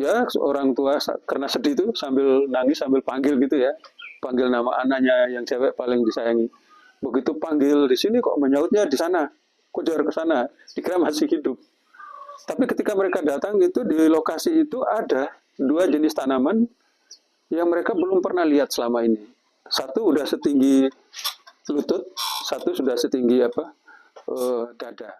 Ya orang tua karena sedih itu sambil nangis sambil panggil gitu ya, panggil nama anaknya yang cewek paling disayangi. Begitu panggil di sini kok menyautnya di sana, kejar ke sana, dikira masih hidup. Tapi ketika mereka datang itu di lokasi itu ada dua jenis tanaman yang mereka belum pernah lihat selama ini. Satu udah setinggi lutut, satu sudah setinggi dada.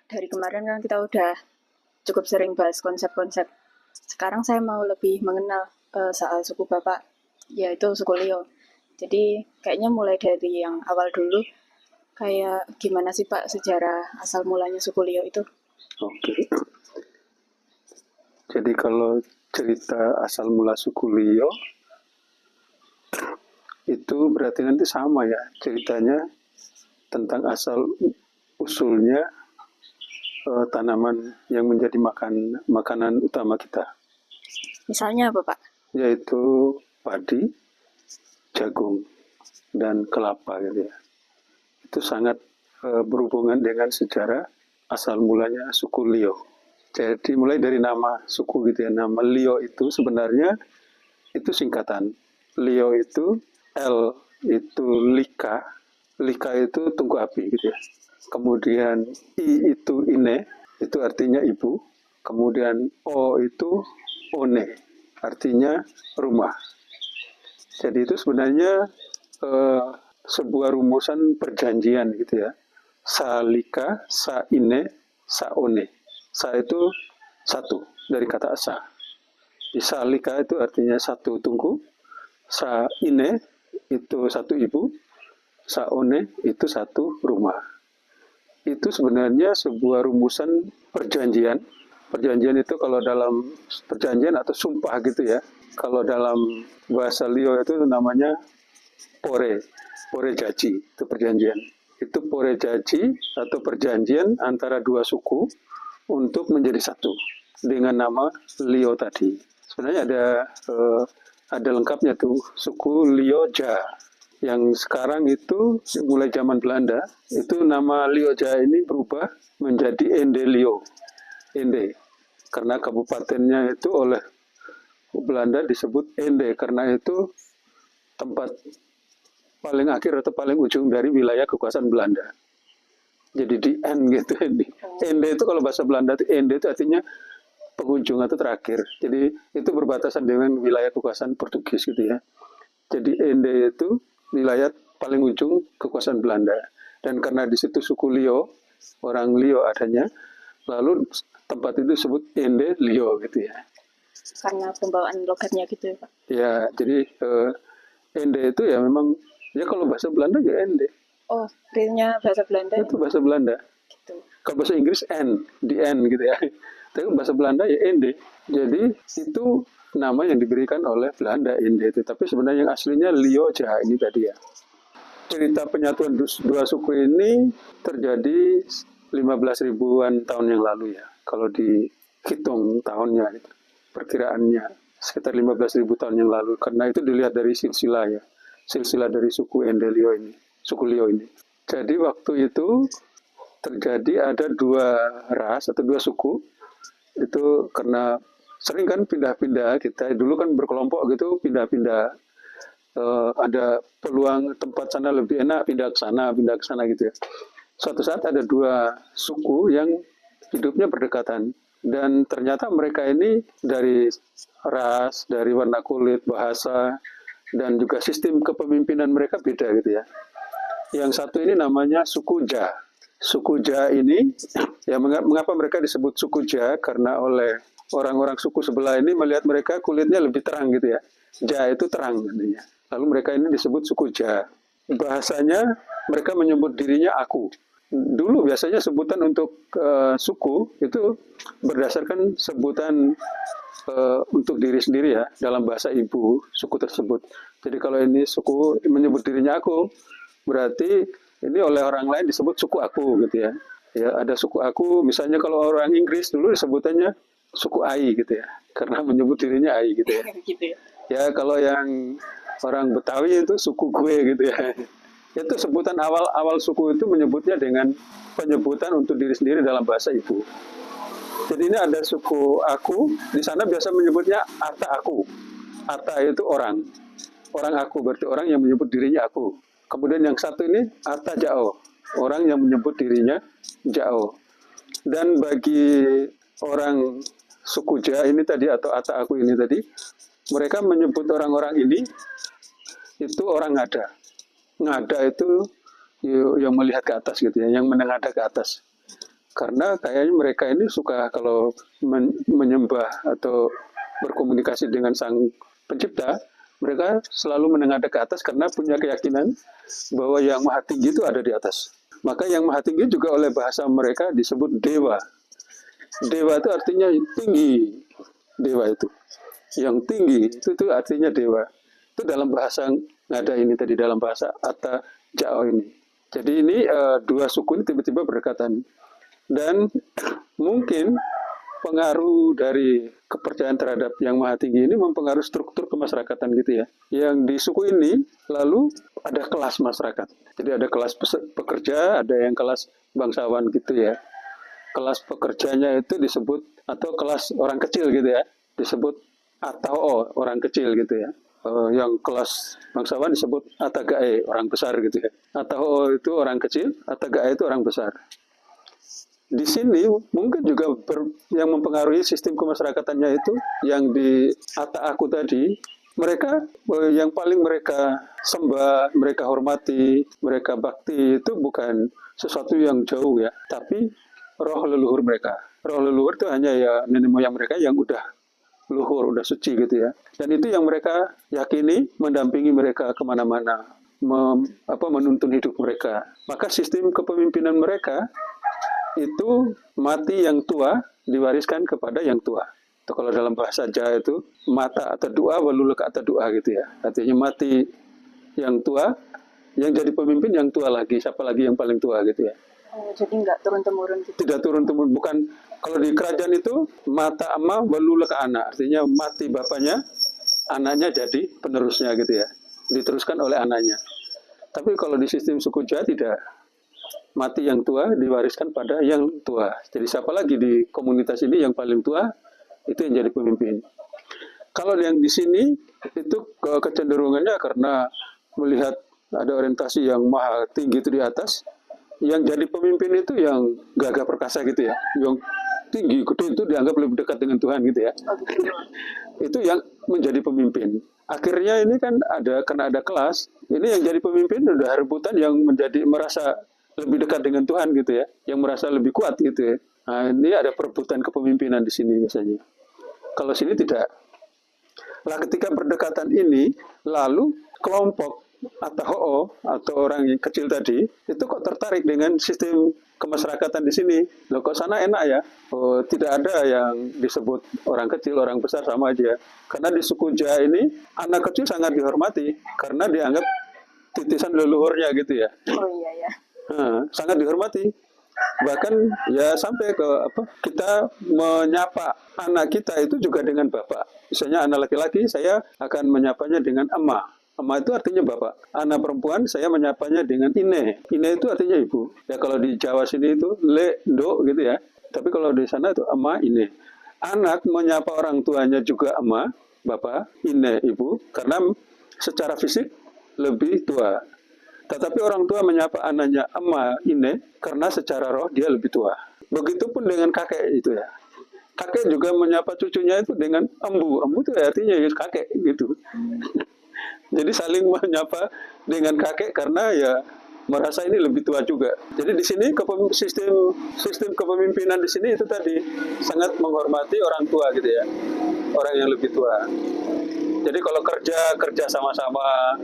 Dari kemarin kan kita udah cukup sering bahas konsep-konsep. Sekarang saya mau lebih mengenal soal suku Bapak, yaitu suku Lio. Jadi kayaknya mulai dari yang awal dulu, kayak gimana sih Pak sejarah asal mulanya suku Lio itu? Oke. Jadi kalau cerita asal mula suku Lio itu berarti nanti sama ya ceritanya tentang asal usulnya tanaman yang menjadi makanan utama kita. Misalnya apa Pak? Yaitu padi, jagung, dan kelapa gitu ya. Itu sangat berhubungan dengan sejarah asal mulanya suku Lio. Jadi mulai dari nama suku gitu ya, nama Lio itu sebenarnya itu singkatan. Lio itu L itu lika, lika itu tungku api gitu ya. Kemudian I itu ine, itu artinya ibu. Kemudian O itu one, artinya rumah. Jadi itu sebenarnya sebuah rumusan perjanjian gitu ya. Salika, sa ine, sa one. Sa itu satu dari kata asa. Di salika itu artinya satu tungku. Sa ine itu satu ibu. Sa one itu satu rumah. Itu sebenarnya sebuah rumusan perjanjian. Perjanjian itu kalau dalam perjanjian atau sumpah gitu ya. Kalau dalam bahasa Lio itu namanya pore, pore jaji, itu perjanjian. Itu pore jaji atau perjanjian antara dua suku untuk menjadi satu dengan nama Lio tadi. Sebenarnya ada lengkapnya tuh, suku Lioja. Yang sekarang itu mulai zaman Belanda, itu nama Lioja ini berubah menjadi Ende Lio. Ende. Karena kabupatennya itu oleh Belanda disebut Ende, karena itu tempat paling akhir atau paling ujung dari wilayah kekuasaan Belanda. Jadi di N gitu. Ende itu kalau bahasa Belanda itu Ende itu artinya penghujung atau terakhir. Jadi itu berbatasan dengan wilayah kekuasaan Portugis gitu ya. Jadi Ende itu wilayah paling ujung kekuasaan Belanda. Dan karena di situ suku Lio, orang Lio adanya, lalu tempat itu disebut Ende Lio gitu ya. Karena pembawaan logatnya gitu ya Pak? Ya, jadi Ende itu ya memang, ya kalau bahasa Belanda ya Ende. Oh, realnya bahasa Belanda? Itu bahasa Belanda. Gitu. Kalau bahasa Inggris N, di N gitu ya. Tapi bahasa Belanda ya Ende. Jadi itu nama yang diberikan oleh Belanda Ende itu, tapi sebenarnya yang aslinya Lioja ini tadi ya. Cerita penyatuan dua suku ini terjadi 15 ribuan tahun yang lalu ya. Kalau dihitung tahunnya, perkiraannya sekitar 15 ribu tahun yang lalu. Karena itu dilihat dari silsilah ya, silsilah dari suku Ende Lio ini, suku Lio ini. Jadi waktu itu terjadi ada dua ras atau dua suku itu karena sering kan pindah-pindah, kita dulu kan berkelompok gitu pindah-pindah, ada peluang tempat sana lebih enak pindah ke sana gitu ya. Suatu saat ada dua suku yang hidupnya berdekatan dan ternyata mereka ini dari ras, dari warna kulit, bahasa dan juga sistem kepemimpinan mereka beda gitu ya. Yang satu ini namanya suku Ja. Suku Ja ini, ya mengapa mereka disebut suku Ja? Karena oleh orang-orang suku sebelah ini melihat mereka kulitnya lebih terang gitu ya. Ja itu terang artinya. Lalu mereka ini disebut suku Ja. Bahasanya mereka menyebut dirinya aku. Dulu biasanya sebutan untuk suku itu berdasarkan sebutan untuk diri sendiri ya, dalam bahasa ibu suku tersebut. Jadi kalau ini suku menyebut dirinya aku, berarti ini oleh orang lain disebut suku aku gitu ya. Ya ada suku aku, misalnya kalau orang Inggris dulu disebutannya suku Ai gitu ya, karena menyebut dirinya Ai gitu ya. Gitu ya. Ya kalau yang orang Betawi itu suku gue gitu ya. Itu sebutan awal suku itu menyebutnya dengan penyebutan untuk diri sendiri dalam bahasa ibu. Jadi ini ada suku aku, di sana biasa menyebutnya Arta aku. Arta itu orang. Orang aku berarti orang yang menyebut dirinya aku. Kemudian yang satu ini Arta Jao, orang yang menyebut dirinya Jao. Dan bagi orang suku Ja ini tadi atau Arta aku ini tadi, mereka menyebut orang-orang ini itu orang ngada. Ngada itu yang melihat ke atas gitu ya, yang menengadah ke atas. Karena kayaknya mereka ini suka kalau menyembah atau berkomunikasi dengan sang pencipta, mereka selalu menengadah ke atas karena punya keyakinan bahwa yang maha tinggi itu ada di atas. Maka yang maha tinggi juga oleh bahasa mereka disebut dewa. Dewa itu artinya tinggi. Dewa itu. Yang tinggi itu artinya dewa. Itu dalam bahasa ngada ini tadi, dalam bahasa Atta Jao ini. Jadi ini dua suku ini tiba-tiba berdekatan. Dan mungkin pengaruh dari kepercayaan terhadap yang maha tinggi ini mempengaruhi struktur kemasyarakatan gitu ya. Yang di suku ini lalu ada kelas masyarakat. Jadi ada kelas pekerja, ada yang kelas bangsawan gitu ya. Kelas pekerjanya itu disebut, atau kelas orang kecil gitu ya, disebut atao, orang kecil gitu ya. Yang kelas bangsawan disebut atagae, orang besar gitu ya. Atao itu orang kecil, atagae itu orang besar. Di sini mungkin juga yang mempengaruhi sistem kemasyarakatannya itu yang di Atta aku tadi, mereka yang paling mereka sembah, mereka hormati, mereka bakti itu bukan sesuatu yang jauh ya, tapi roh leluhur mereka. Roh leluhur itu hanya ya nenek moyang mereka yang udah luhur, udah suci gitu ya. Dan itu yang mereka yakini mendampingi mereka kemana-mana, menuntun hidup mereka. Maka sistem kepemimpinan mereka itu mati yang tua diwariskan kepada yang tua. Itu kalau dalam bahasa Jawa itu mata atau doa waluluk atau doa gitu ya. Artinya mati yang tua, yang jadi pemimpin yang tua lagi, siapa lagi yang paling tua gitu ya. Oh, jadi nggak turun-temurun gitu. Tidak turun-temurun, bukan. Kalau di kerajaan itu mata amma waluluk anak, artinya mati bapaknya, anaknya jadi penerusnya gitu ya. Diteruskan oleh anaknya. Tapi kalau di sistem suku Jawa tidak. Mati yang tua diwariskan pada yang tua. Jadi siapa lagi di komunitas ini yang paling tua, itu yang jadi pemimpin. Kalau yang di sini itu kecenderungannya karena melihat ada orientasi yang maha tinggi itu di atas, yang jadi pemimpin itu yang gagah perkasa gitu ya, yang tinggi gede itu dianggap lebih dekat dengan Tuhan gitu ya. Itu yang menjadi pemimpin. Akhirnya ini kan karena ada kelas, ini yang jadi pemimpin udah rebutan yang merasa lebih dekat dengan Tuhan gitu ya, yang merasa lebih kuat gitu ya. Nah, ini ada perebutan kepemimpinan di sini biasanya. Kalau sini tidak. Lah ketika berdekatan ini, lalu kelompok atau orang yang kecil tadi itu kok tertarik dengan sistem kemasyarakatan di sini. Loh kok sana enak ya? Oh, tidak ada yang disebut orang kecil, orang besar sama aja. Karena di suku Jawa ini anak kecil sangat dihormati karena dianggap titisan leluhurnya gitu ya. Oh iya ya. Sangat dihormati. Bahkan ya sampai ke kita menyapa anak kita itu juga dengan bapak. Misalnya anak laki-laki saya akan menyapanya dengan emak. Emak itu artinya bapak. Anak perempuan saya menyapanya dengan ine. Ine itu artinya ibu. Ya kalau di Jawa sini itu le, do gitu ya. Tapi kalau di sana itu emak, ine. Anak menyapa orang tuanya juga emak, bapak, ine, ibu. Karena secara fisik lebih tua. Tetapi orang tua menyapa anaknya emak, ine, karena secara roh dia lebih tua. Begitupun dengan kakek itu ya. Kakek juga menyapa cucunya itu dengan embu. Embu itu artinya kakek gitu. Jadi saling menyapa dengan kakek karena ya merasa ini lebih tua juga. Jadi di sini sistem kepemimpinan di sini itu tadi sangat menghormati orang tua gitu ya. Orang yang lebih tua. Jadi kalau kerja sama-sama.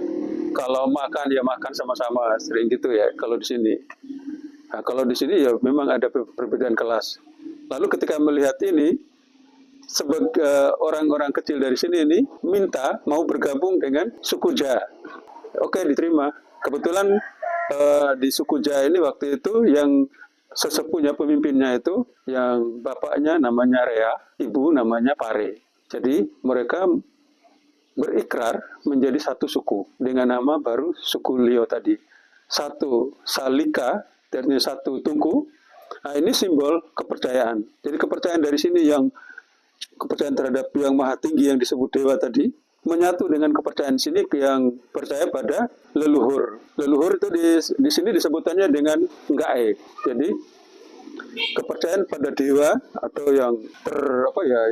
Kalau makan ya makan sama-sama, sering gitu ya kalau di sini. Nah, kalau di sini ya memang ada perbedaan kelas. Lalu ketika melihat ini, sebagai orang-orang kecil dari sini ini minta mau bergabung dengan suku Ja. Oke, diterima. Kebetulan di suku Ja ini waktu itu yang sesepuhnya pemimpinnya itu yang bapaknya namanya Rea, ibu namanya Pare. Jadi mereka berikrar menjadi satu suku dengan nama baru suku Lio tadi. Satu Salika, artinya satu Tungku. Nah, ini simbol kepercayaan. Jadi kepercayaan dari sini yang kepercayaan terhadap yang maha tinggi yang disebut dewa tadi menyatu dengan kepercayaan sini yang percaya pada leluhur. Leluhur itu di sini disebutannya dengan Ngae. Jadi kepercayaan pada dewa atau yang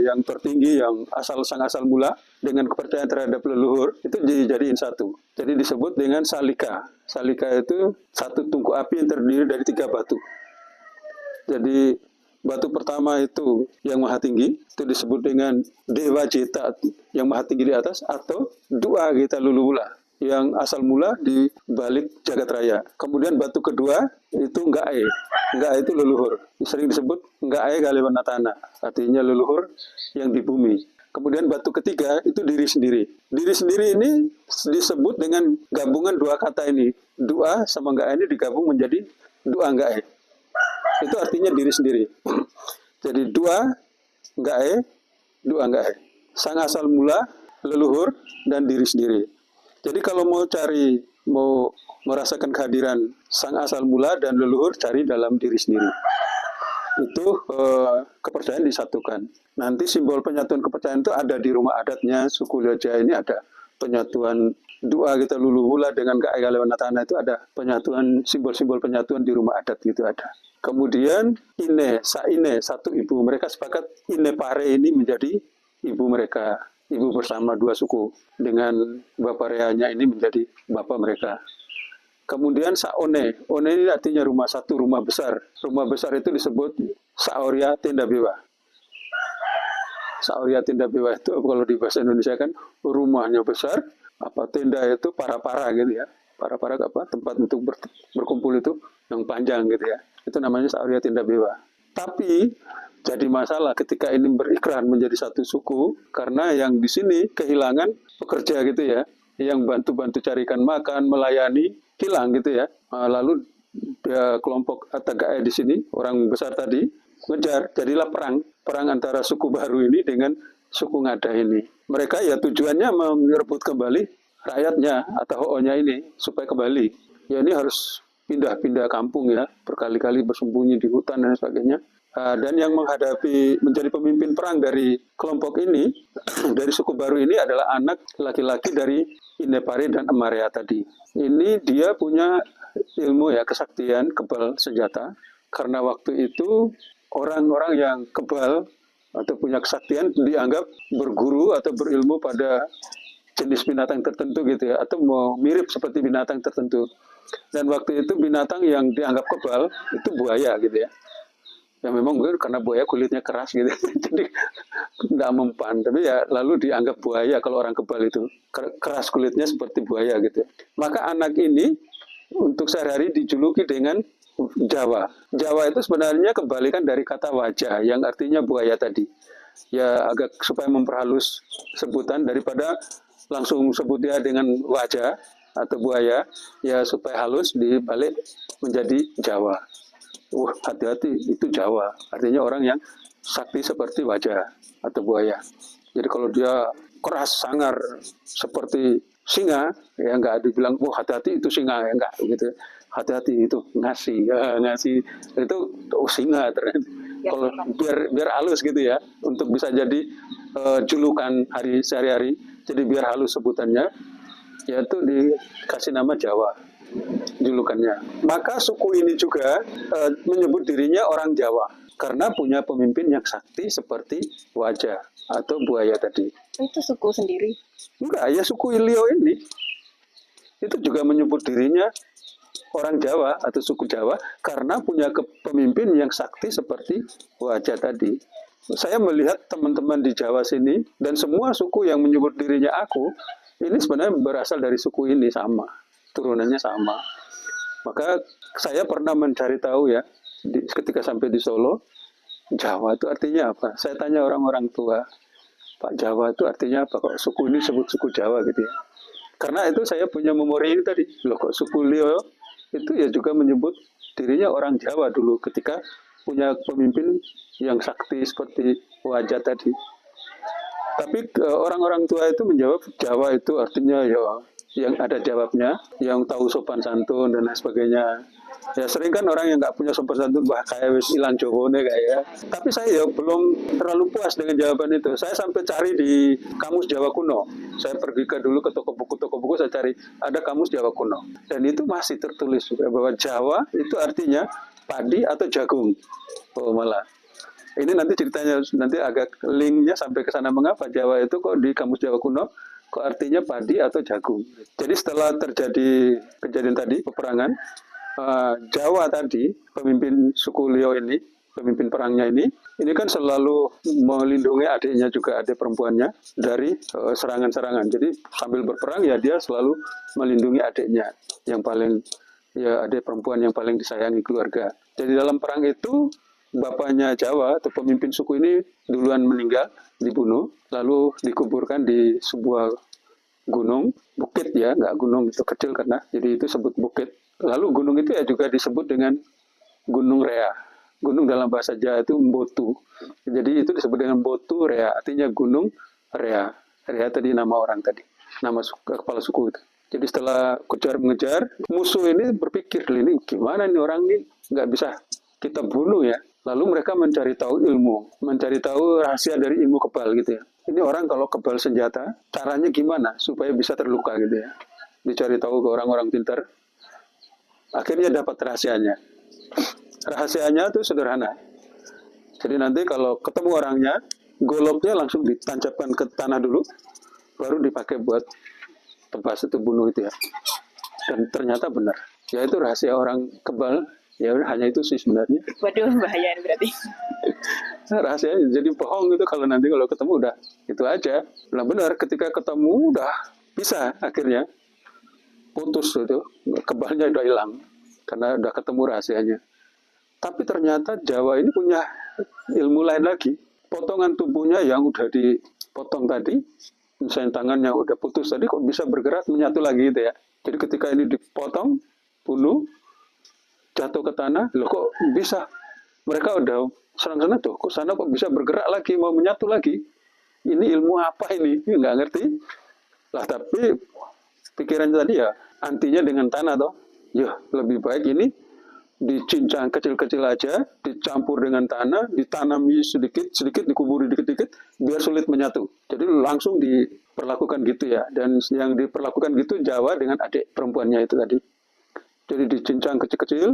yang tertinggi, yang sang asal mula dengan kepercayaan terhadap leluhur itu dijadiin satu. Jadi disebut dengan Salika. Salika itu satu tungku api yang terdiri dari 3 batu. Jadi batu pertama itu yang maha tinggi, itu disebut dengan Dewa Jeta yang maha tinggi di atas, atau Dua Gita Lulula yang asal mula di balik jagat raya. Kemudian batu kedua itu Ngae. Ngae itu leluhur. Sering disebut Ngae Galewanatana, artinya leluhur yang di bumi. Kemudian batu ketiga itu diri sendiri. Diri sendiri ini disebut dengan gabungan 2 kata ini. Dua sama Ngae ini digabung menjadi Dua Ngae. Itu artinya diri sendiri. Jadi Dua Ngae, Dua Ngae. Sang asal mula, leluhur, dan diri sendiri. Jadi kalau mau merasakan kehadiran sang asal mula dan leluhur, cari dalam diri sendiri. Itu kepercayaan disatukan. Nanti simbol penyatuan kepercayaan itu ada di rumah adatnya suku Lioja ini, ada penyatuan Dua Gita Lulula dengan Ngae Galewanatana, itu ada penyatuan, simbol-simbol penyatuan di rumah adat gitu ada. Kemudian Ine, Saine, satu ibu. Mereka sepakat Ine Pare ini menjadi ibu mereka. Ibu bersama 2 suku. Dengan bapak reanya ini menjadi bapak mereka. Kemudian Saone. One ini artinya rumah satu, rumah besar. Rumah besar itu disebut Saoria Tenda Bewa. Saoria Tenda Bewa itu kalau di bahasa Indonesia kan rumahnya besar, tenda itu para-para gitu ya. Para-para apa? Tempat untuk berkumpul itu yang panjang gitu ya. Itu namanya Saoria Tenda Bewa. Tapi jadi masalah ketika ini berikrar menjadi satu suku, karena yang di sini kehilangan pekerja gitu ya, yang bantu-bantu carikan makan, melayani, hilang gitu ya. Lalu kelompok Atagae di sini, orang besar tadi, ngejar, jadilah perang antara suku baru ini dengan suku Ngada ini. Mereka ya tujuannya merebut kembali rakyatnya atau Ho-nya ini supaya kembali. Ya ini harus pindah-pindah kampung ya, berkali-kali bersembunyi di hutan dan sebagainya. Dan yang menjadi pemimpin perang dari kelompok ini, dari suku baru ini adalah anak laki-laki dari Ine Pare dan Amarea tadi. Ini dia punya ilmu ya, kesaktian, kebal senjata. Karena waktu itu orang-orang yang kebal atau punya kesaktian dianggap berguru atau berilmu pada jenis binatang tertentu gitu ya, atau mirip seperti binatang tertentu. Dan waktu itu binatang yang dianggap kebal itu buaya gitu ya. Ya memang mungkin karena buaya kulitnya keras gitu, jadi tidak mempan. Tapi ya lalu dianggap buaya kalau orang kebal itu keras kulitnya seperti buaya gitu. Maka anak ini untuk sehari-hari dijuluki dengan Jawa. Jawa itu sebenarnya kebalikan dari kata wajah yang artinya buaya tadi. Ya agak supaya memperhalus sebutan daripada langsung sebut dia dengan wajah atau buaya, ya supaya halus dibalik menjadi Jawa. Hati-hati, itu Jawa. Artinya orang yang sakti seperti wajah atau buaya. Jadi kalau dia keras, sangar seperti singa, ya enggak dibilang, hati-hati itu singa, ya enggak gitu. Hati-hati itu ngasih itu singa ternyata. Ya, kalau biar halus gitu ya, untuk bisa jadi julukan sehari-hari. Jadi biar halus sebutannya, yaitu dikasih nama Jawa julukannya. Maka suku ini juga menyebut dirinya orang Jawa karena punya pemimpin yang sakti seperti wajah atau buaya tadi. Itu suku sendiri? Enggak, ya suku Ilio ini itu juga menyebut dirinya orang Jawa atau suku Jawa karena punya pemimpin yang sakti seperti wajah tadi. Saya melihat teman-teman di Jawa sini dan semua suku yang menyebut dirinya aku ini sebenarnya berasal dari suku ini sama. Turunannya sama. Maka saya pernah mencari tahu ya, ketika sampai di Solo, Jawa itu artinya apa? Saya tanya orang-orang tua, Pak, Jawa itu artinya apa? Kok suku ini sebut suku Jawa gitu ya? Karena itu saya punya memori ini tadi. Loh kok suku Lio itu ya juga menyebut dirinya orang Jawa dulu ketika punya pemimpin yang sakti seperti Wajah tadi. Tapi orang-orang tua itu menjawab Jawa itu artinya ya yang ada jawabnya, yang tahu sopan santun dan lain sebagainya. Ya sering kan orang yang nggak punya sopan santun, wah kayak wis ilang Jawone kayak. Tapi saya ya belum terlalu puas dengan jawaban itu. Saya sampai cari di Kamus Jawa Kuno. Saya pergi dulu ke toko buku saya cari ada Kamus Jawa Kuno. Dan itu masih tertulis juga bahwa Jawa itu artinya padi atau jagung. Oh malah. Ini nanti ceritanya nanti agak linknya sampai ke sana mengapa Jawa itu kok di Kamus Jawa Kuno kok artinya padi atau jagung. Jadi setelah terjadi kejadian tadi peperangan Jawa tadi pemimpin suku Lio ini pemimpin perangnya ini kan selalu melindungi adiknya juga adik perempuannya dari serangan-serangan. Jadi sambil berperang ya dia selalu melindungi adiknya yang paling ya adik perempuan yang paling disayangi keluarga. Jadi dalam perang itu bapaknya Jawa atau pemimpin suku ini duluan meninggal, dibunuh, lalu dikuburkan di sebuah gunung, bukit ya, nggak gunung itu kecil karena jadi itu sebut bukit. Lalu gunung itu ya juga disebut dengan Gunung Rea. Gunung dalam bahasa Jawa itu Mbotu. Jadi itu disebut dengan Mbotu Rea, artinya Gunung Rea. Rea tadi nama orang tadi, nama kepala suku itu. Jadi setelah kejar-mengejar, musuh ini berpikir, ini gimana nih orang ini nggak bisa kita bunuh ya. Lalu mereka mencari tahu ilmu, mencari tahu rahasia dari ilmu kebal gitu ya. Ini orang kalau kebal senjata, caranya gimana supaya bisa terluka gitu ya. Dicari tahu ke orang-orang pintar. Akhirnya dapat rahasianya. Rahasianya itu sederhana. Jadi nanti kalau ketemu orangnya, goloknya langsung ditancapkan ke tanah dulu, baru dipakai buat tebas itu bunuh itu ya. Dan ternyata benar. Ya itu rahasia orang kebal. Ya hanya itu sih sebenarnya. Waduh, bahaya berarti. Rahasia jadi bohong itu kalau nanti kalau ketemu udah itu aja. Nah benar ketika ketemu udah bisa akhirnya putus itu kebalnya udah hilang karena udah ketemu rahasianya. Tapi ternyata Jawa ini punya ilmu lain lagi. Potongan tubuhnya yang udah dipotong tadi, misalnya tangannya udah putus tadi kok bisa bergerak menyatu lagi gitu ya. Jadi ketika ini dipotong, bunuh, jatuh ke tanah, loh kok bisa? Mereka udah senang-senang tuh, kok sana kok bisa bergerak lagi, mau menyatu lagi? Ini ilmu apa ini? Nggak ngerti. Lah tapi pikiran tadi ya, antinya dengan tanah toh. Ya lebih baik ini dicincang kecil-kecil aja, dicampur dengan tanah, ditanami sedikit-sedikit, dikuburi dikit-dikit, biar sulit menyatu. Jadi langsung diperlakukan gitu ya. Dan yang diperlakukan gitu Jawa dengan adik perempuannya itu tadi. Jadi dicincang kecil-kecil,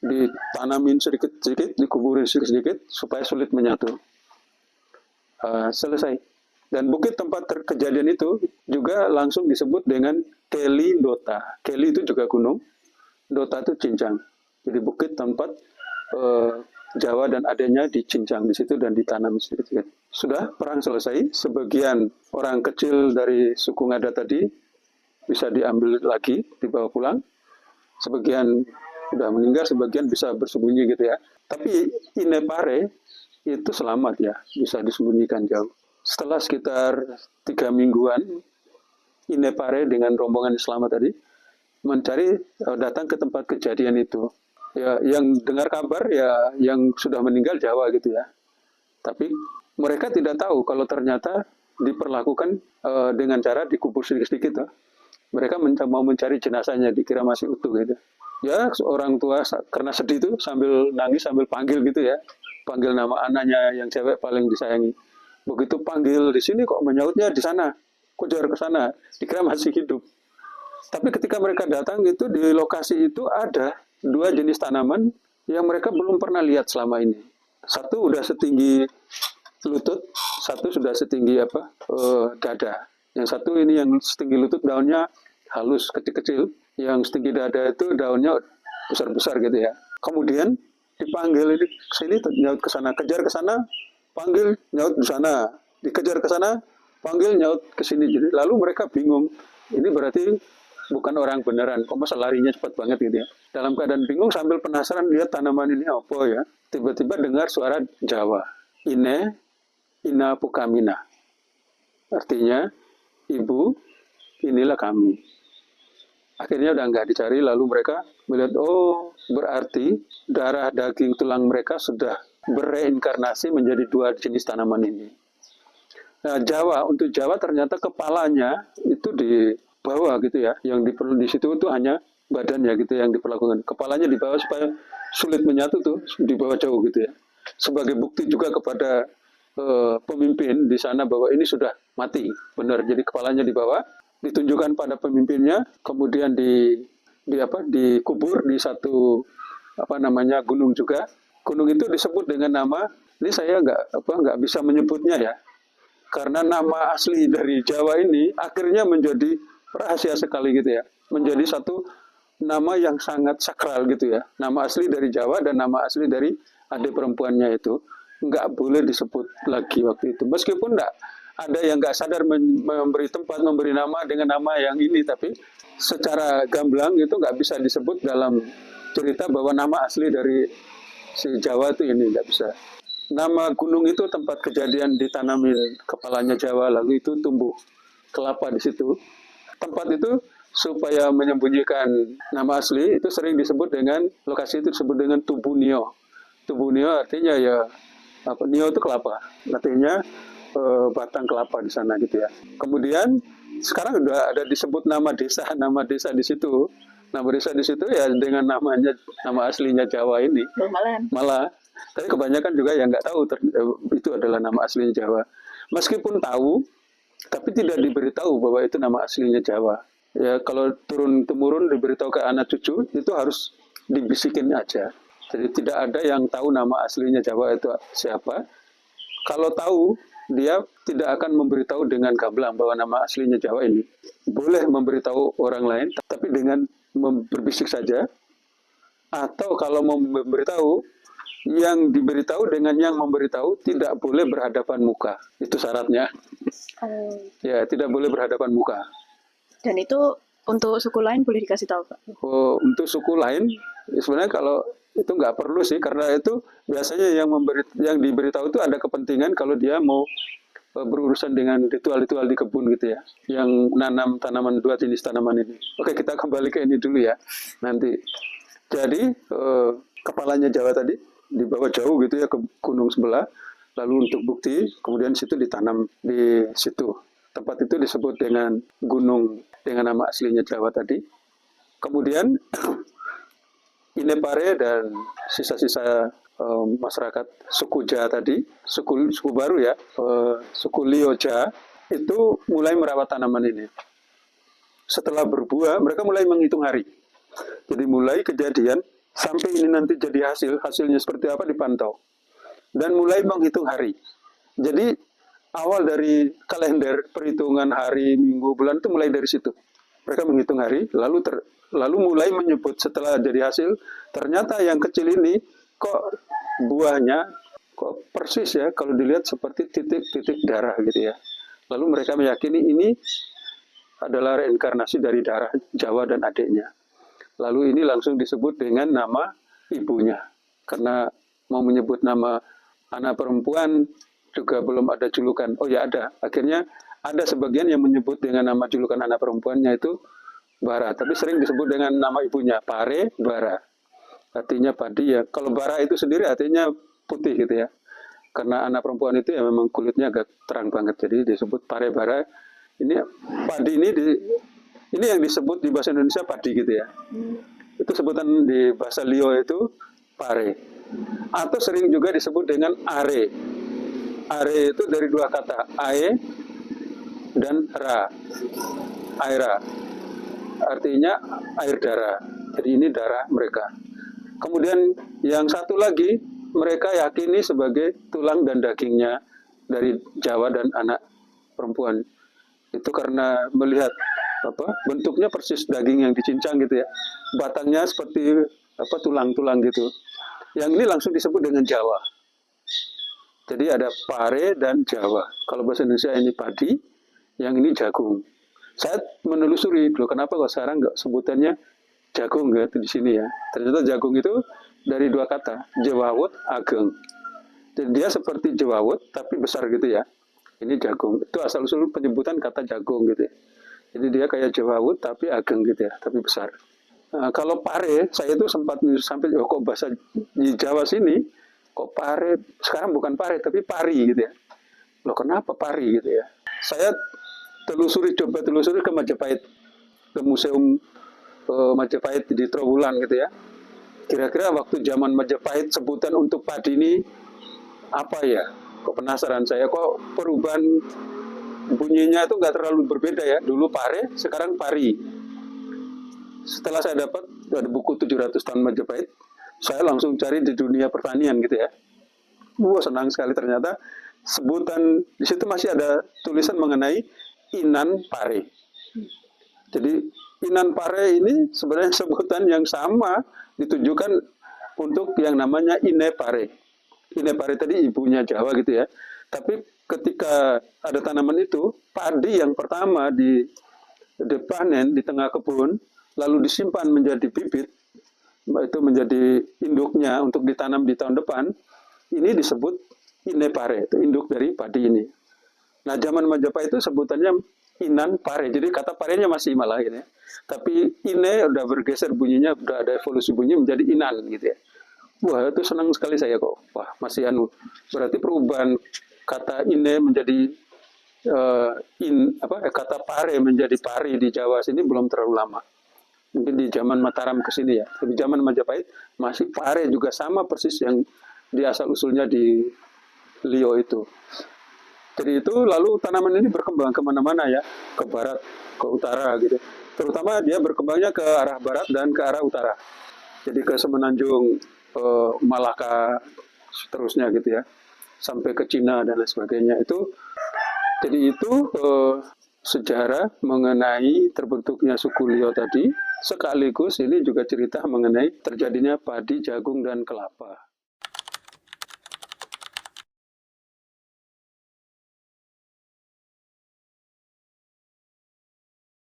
ditanamin sedikit-sedikit, dikuburin sedikit-sedikit, supaya sulit menyatu. Selesai. Dan bukit tempat kejadian itu juga langsung disebut dengan Keli Dota. Keli itu juga gunung, Dota itu cincang. Jadi bukit tempat Jawa dan adanya dicincang di situ dan ditanam sedikit-sedikit. Sudah perang selesai, sebagian orang kecil dari suku Ngada tadi bisa diambil lagi, dibawa pulang. Sebagian sudah meninggal, sebagian bisa bersembunyi gitu ya. Tapi Inepare itu selamat ya, bisa disembunyikan jauh. Setelah sekitar 3 mingguan, Inepare dengan rombongan selamat tadi mencari datang ke tempat kejadian itu. Ya, yang dengar kabar ya yang sudah meninggal Jawa gitu ya. Tapi mereka tidak tahu kalau ternyata diperlakukan dengan cara dikubur sedikit-sedikit. Mereka mau mencari jenazahnya, dikira masih utuh gitu. Ya orang tua karena sedih itu sambil nangis sambil panggil gitu ya, panggil nama anaknya yang cewek paling disayangi. Begitu panggil di sini kok menyautnya di sana, kejar ke sana, dikira masih hidup. Tapi ketika mereka datang itu di lokasi itu ada 2 jenis tanaman yang mereka belum pernah lihat selama ini. Satu udah setinggi lutut, satu sudah setinggi dada. Yang satu ini yang setinggi lutut daunnya halus kecil-kecil, yang setinggi dada itu daunnya besar-besar gitu ya. Kemudian dipanggil ini ke sini nyaut ke sana, kejar ke sana, panggil nyaut di sana, dikejar ke sana, panggil nyaut ke sini. Jadi lalu mereka bingung. Ini berarti bukan orang beneran, kok masa larinya cepat banget gitu ya. Dalam keadaan bingung sambil penasaran lihat tanaman ini apa ya. Tiba-tiba dengar suara Jawa. Ina Pukamina. Artinya, ibu, inilah kami. Akhirnya udah nggak dicari, lalu mereka melihat oh berarti darah daging tulang mereka sudah bereinkarnasi menjadi dua jenis tanaman ini. Nah, untuk Jawa ternyata kepalanya itu di bawah gitu ya, yang diperlu di situ itu hanya badannya gitu yang diperlakukan. Kepalanya di bawah supaya sulit menyatu tuh, di bawah jauh gitu ya. Sebagai bukti juga kepada pemimpin di sana bahwa ini sudah mati, benar. Jadi kepalanya di bawah, ditunjukkan pada pemimpinnya, kemudian dikubur di satu gunung juga. Gunung itu disebut dengan nama, ini saya nggak bisa menyebutnya ya, karena nama asli dari Jawa ini akhirnya menjadi rahasia sekali gitu ya, menjadi satu nama yang sangat sakral gitu ya. Nama asli dari Jawa dan nama asli dari adik perempuannya itu nggak boleh disebut lagi waktu itu. Meskipun ada yang nggak sadar memberi tempat, memberi nama dengan nama yang ini, tapi secara gamblang itu nggak bisa disebut dalam cerita bahwa nama asli dari si Jawa itu ini, nggak bisa. Nama gunung itu tempat kejadian ditanamin kepalanya Jawa, lalu itu tumbuh kelapa di situ. Tempat itu supaya menyembunyikan nama asli itu sering disebut dengan, lokasi itu disebut dengan Tubunio. Tubunio artinya ya nio itu kelapa, artinya batang kelapa di sana gitu ya. Kemudian sekarang sudah ada disebut nama desa di situ. Nama desa di situ ya dengan nama aslinya Jawa ini. Malah, tapi kebanyakan juga yang nggak tahu itu adalah nama aslinya Jawa. Meskipun tahu, tapi tidak diberitahu bahwa itu nama aslinya Jawa. Ya kalau turun temurun diberitahu ke anak cucu itu harus dibisikin aja. Jadi tidak ada yang tahu nama aslinya Jawa itu siapa. Kalau tahu, dia tidak akan memberitahu dengan gamblang bahwa nama aslinya Jawa ini. Boleh memberitahu orang lain, tapi dengan berbisik saja. Atau kalau mau memberitahu, yang diberitahu dengan yang memberitahu tidak boleh berhadapan muka. Itu syaratnya. Ya, tidak boleh berhadapan muka. Dan itu untuk suku lain boleh dikasih tahu, Pak? Oh, untuk suku lain, sebenarnya kalau itu nggak perlu sih, karena itu biasanya yang diberitahu itu ada kepentingan kalau dia mau berurusan dengan ritual-ritual di kebun gitu ya, yang nanam tanaman, dua jenis tanaman ini. Oke, kita kembali ke ini dulu ya nanti. Jadi kepalanya Jawa tadi dibawa jauh gitu ya ke gunung sebelah, lalu untuk bukti kemudian situ ditanam di situ. Tempat itu disebut dengan gunung dengan nama aslinya Jawa tadi. Kemudian Inepare dan sisa-sisa masyarakat suku Ja tadi, suku baru ya, suku Lioja, itu mulai merawat tanaman ini. Setelah berbuah, mereka mulai menghitung hari. Jadi mulai kejadian, sampai ini nanti jadi hasilnya seperti apa dipantau. Dan mulai menghitung hari. Jadi awal dari kalender, perhitungan hari, minggu, bulan itu mulai dari situ. Mereka menghitung hari, lalu mulai menyebut setelah jadi hasil, ternyata yang kecil ini kok buahnya kok persis ya kalau dilihat seperti titik-titik darah gitu ya. Lalu mereka meyakini ini adalah reinkarnasi dari darah Jawa dan adiknya. Lalu ini langsung disebut dengan nama ibunya. Karena mau menyebut nama anak perempuan juga belum ada julukan. Oh ya ada, akhirnya ada sebagian yang menyebut dengan nama julukan anak perempuannya itu Bara, tapi sering disebut dengan nama ibunya, Pare Bara. Artinya padi ya. Kalau Bara itu sendiri artinya putih gitu ya. Karena anak perempuan itu ya memang kulitnya agak terang banget, jadi disebut Pare Bara. Ini padi ini yang disebut di bahasa Indonesia padi gitu ya. Itu sebutan di bahasa Lio itu pare. Atau sering juga disebut dengan are. Are itu dari dua kata, ae dan ra. Aira. Artinya air darah. Jadi ini darah mereka. Kemudian yang satu lagi mereka yakini sebagai tulang dan dagingnya dari Jawa dan anak perempuan. Itu karena melihat bentuknya persis daging yang dicincang gitu ya. Batangnya seperti tulang-tulang gitu. Yang ini langsung disebut dengan Jawa. Jadi ada pare dan Jawa. Kalau bahasa Indonesia ini padi, yang ini jagung. Saya menelusuri dulu kenapa kok sekarang nggak sebutannya jagung gitu di sini ya. Ternyata jagung itu dari dua kata, jewawut, ageng. Jadi dia seperti jewawut tapi besar gitu ya. Ini jagung. Itu asal-usul penyebutan kata jagung gitu ya. Jadi dia kayak jewawut tapi ageng gitu ya, tapi besar. Nah, kalau pare, saya itu sempat sampai oh, kok bahasa di Jawa sini, kok pare, sekarang bukan pare tapi pari gitu ya. Loh kenapa pari gitu ya? Saya coba telusuri ke Majapahit, ke museum Majapahit di Trowulan gitu ya. Kira-kira waktu zaman Majapahit sebutan untuk padi ini apa ya? Kok penasaran saya, kok perubahan bunyinya itu nggak terlalu berbeda ya. Dulu pare, sekarang pari. Setelah saya dapat ada buku 700 tahun Majapahit, saya langsung cari di dunia pertanian gitu ya. Wah, senang sekali ternyata sebutan di situ masih ada tulisan mengenai Inan Pare. Jadi Inan Pare ini sebenarnya sebutan yang sama ditujukan untuk yang namanya Ine Pare. Ine Pare tadi ibunya Jawa gitu ya. Tapi ketika ada tanaman itu, padi yang pertama dipanen di tengah kebun, lalu disimpan menjadi bibit, itu menjadi induknya untuk ditanam di tahun depan, ini disebut Ine Pare, itu induk dari padi ini. Nah, zaman Majapahit itu sebutannya Inan Pare, jadi kata parenya masih malah gitu ya. Tapi Ine udah bergeser bunyinya, udah ada evolusi bunyi menjadi Inan gitu ya. Wah, itu senang sekali saya kok. Wah, masih berarti perubahan kata Ine menjadi kata pare menjadi pari di Jawa sini belum terlalu lama. Mungkin di zaman Mataram ke sini ya. Tapi zaman Majapahit masih pare juga sama persis yang di asal usulnya di Lio itu. Jadi itu lalu tanaman ini berkembang kemana-mana ya, ke barat, ke utara gitu. Terutama dia berkembangnya ke arah barat dan ke arah utara. Jadi ke Semenanjung, Malaka, seterusnya gitu ya, sampai ke Cina dan lain sebagainya. Jadi itu sejarah mengenai terbentuknya suku Lio tadi, sekaligus ini juga cerita mengenai terjadinya padi, jagung, dan kelapa.